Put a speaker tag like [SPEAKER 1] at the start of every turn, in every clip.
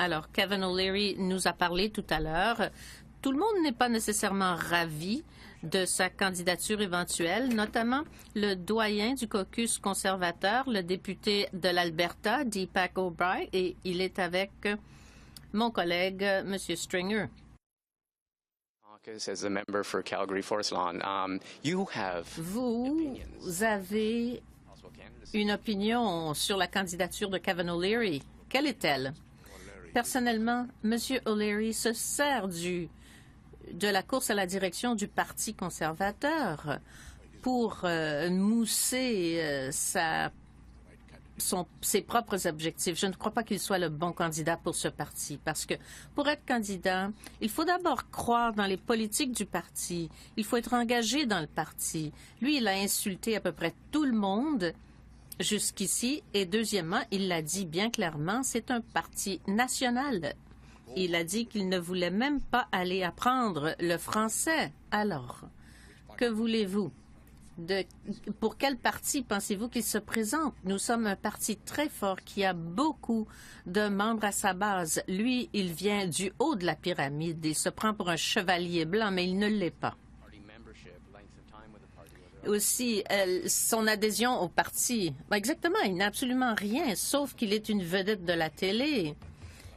[SPEAKER 1] Alors, Kevin O'Leary nous a parlé tout à l'heure. Tout le monde n'est pas nécessairement ravi de sa candidature éventuelle, notamment le doyen du caucus conservateur, le député de l'Alberta, Deepak O'Brien, et il est avec mon collègue, M. Stringer.
[SPEAKER 2] As a member for Calgary Forest Lawn, you have
[SPEAKER 1] Vous avez une opinion sur la candidature de Kevin O'Leary. Quelle est-elle? Personnellement, M. O'Leary se sert de la course à la direction du Parti conservateur pour mousser ses propres objectifs. Je ne crois pas qu'il soit le bon candidat pour ce parti parce que pour être candidat, il faut d'abord croire dans les politiques du parti. Il faut être engagé dans le parti. Lui, il a insulté à peu près tout le monde jusqu'ici. Et deuxièmement, il l'a dit bien clairement, c'est un parti national. Il a dit qu'il ne voulait même pas aller apprendre le français. Alors, que voulez-vous? Pour quel parti pensez-vous qu'il se présente? Nous sommes un parti très fort qui a beaucoup de membres à sa base. Lui, il vient du haut de la pyramide. Il se prend pour un chevalier blanc, mais il ne l'est pas. Aussi, son adhésion au parti. Exactement, il n'a absolument rien, sauf qu'il est une vedette de la télé.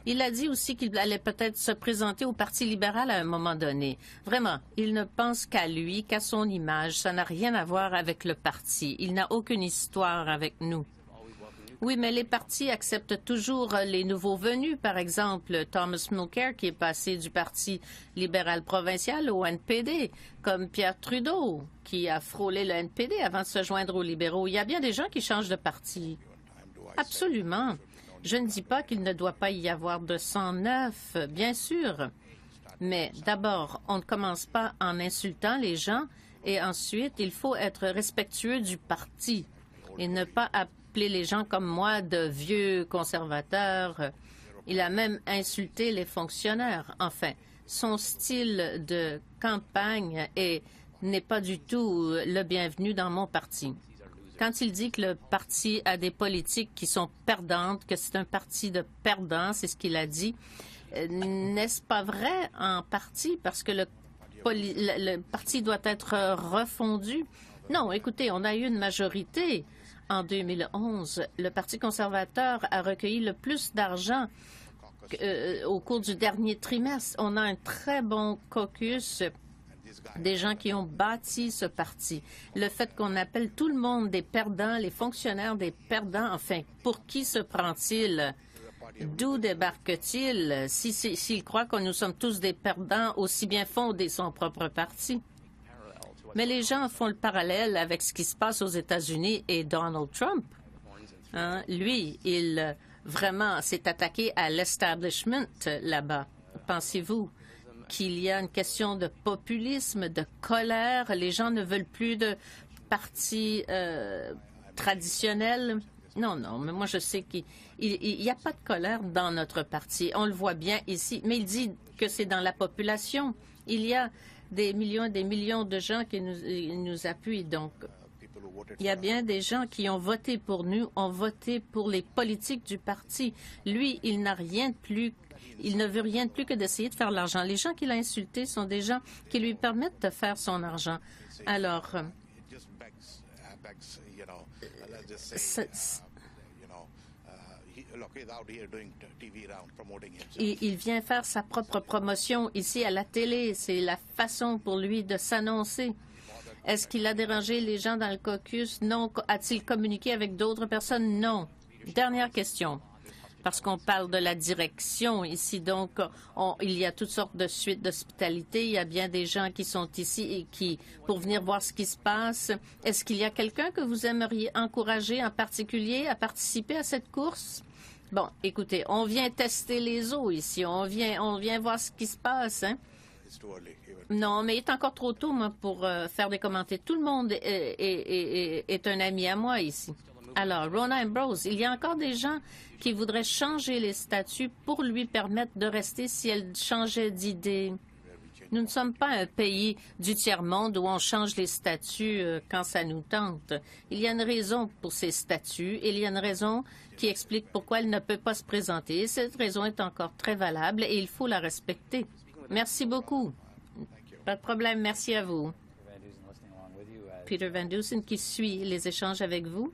[SPEAKER 1] Il a dit aussi qu'il allait peut-être se présenter au Parti libéral à un moment donné. Vraiment, il ne pense qu'à lui, qu'à son image. Ça n'a rien à voir avec le parti. Il n'a aucune histoire avec nous. Oui, mais les partis acceptent toujours les nouveaux venus. Par exemple, Thomas Mulcair, qui est passé du Parti libéral provincial au NPD, comme Pierre Trudeau, qui a frôlé le NPD avant de se joindre aux libéraux. Il y a bien des gens qui changent de parti. Absolument. Je ne dis pas qu'il ne doit pas y avoir de sang neuf, bien sûr. Mais d'abord, on ne commence pas en insultant les gens et ensuite, il faut être respectueux du parti et ne pas appeler les gens comme moi de vieux conservateurs. Il a même insulté les fonctionnaires. Enfin, son style de campagne n'est pas du tout le bienvenu dans mon parti. Quand il dit que le parti a des politiques qui sont perdantes, que c'est un parti de perdants, c'est ce qu'il a dit, n'est-ce pas vrai en partie parce que le parti doit être refondu? Non, écoutez, on a eu une majorité en 2011. Le Parti conservateur a recueilli le plus d'argent au cours du dernier trimestre. On a un très bon caucus des gens qui ont bâti ce parti. Le fait qu'on appelle tout le monde des perdants, les fonctionnaires des perdants, enfin, pour qui se prend-il? D'où débarque-t-il? S'il croit que nous sommes tous des perdants, aussi bien fonder son propre parti. Mais les gens font le parallèle avec ce qui se passe aux États-Unis et Donald Trump. Hein? Lui, il vraiment s'est attaqué à l'establishment là-bas. Pensez-vous qu'il y a une question de populisme, de colère? Les gens ne veulent plus de partis traditionnels. Non, mais moi, je sais qu'il n'y a pas de colère dans notre parti. On le voit bien ici. Mais il dit que c'est dans la population. Il y a des millions et des millions de gens qui nous appuient. Donc, il y a bien des gens qui ont voté pour nous, ont voté pour les politiques du parti. Lui, il n'a rien de plus. Il ne veut rien de plus que d'essayer de faire l'argent. Les gens qu'il a insultés sont des gens qui lui permettent de faire son argent. Alors, il vient faire sa propre promotion ici à la télé. C'est la façon pour lui de s'annoncer. Est-ce qu'il a dérangé les gens dans le caucus? Non. A-t-il communiqué avec d'autres personnes? Non. Dernière question. Parce qu'on parle de la direction ici, donc il y a toutes sortes de suites d'hospitalité. Il y a bien des gens qui sont ici et pour venir voir ce qui se passe. Est-ce qu'il y a quelqu'un que vous aimeriez encourager en particulier à participer à cette course? Bon, écoutez, on vient tester les eaux ici. On vient voir ce qui se passe, hein? Non, mais il est encore trop tôt, moi, pour faire des commentaires. Tout le monde est un ami à moi ici. Alors, Rona Ambrose, il y a encore des gens qui voudraient changer les statuts pour lui permettre de rester si elle changeait d'idée. Nous ne sommes pas un pays du tiers-monde où on change les statuts quand ça nous tente. Il y a une raison pour ces statuts et il y a une raison qui explique pourquoi elle ne peut pas se présenter. Cette raison est encore très valable et il faut la respecter. Merci beaucoup. Pas de problème. Merci à vous. Peter Van Dusen qui suit les échanges avec vous,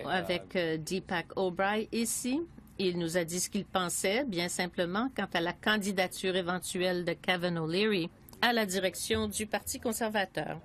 [SPEAKER 1] avec Deepak O'Brien ici. Il nous a dit ce qu'il pensait, bien simplement, quant à la candidature éventuelle de Kevin O'Leary à la direction du Parti conservateur.